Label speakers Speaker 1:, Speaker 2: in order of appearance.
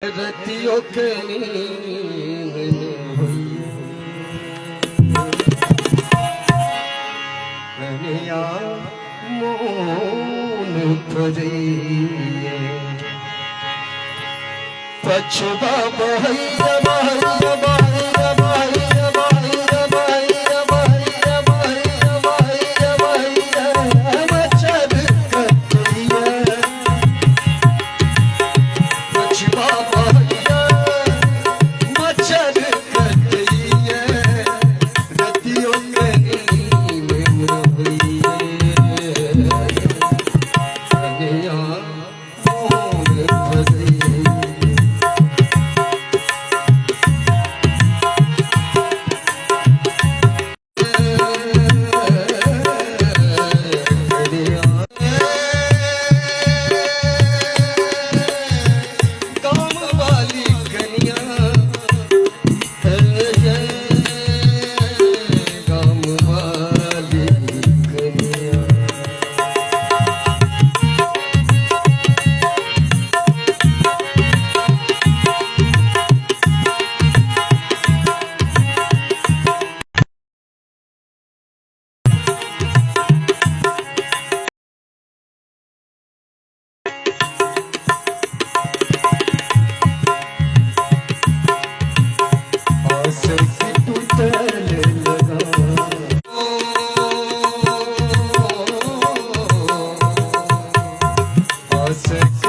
Speaker 1: रतियों के नींद में हुई कन्या मौन भरिए पछवा बहैया बहैया बहैया बहैया बहैया बहैया बहैया बहैया बहैया बहैया मचल कटिया पछवा बहैया मचल कटिया रतियों के नींद में हुई कन्या मौन भरिए Six.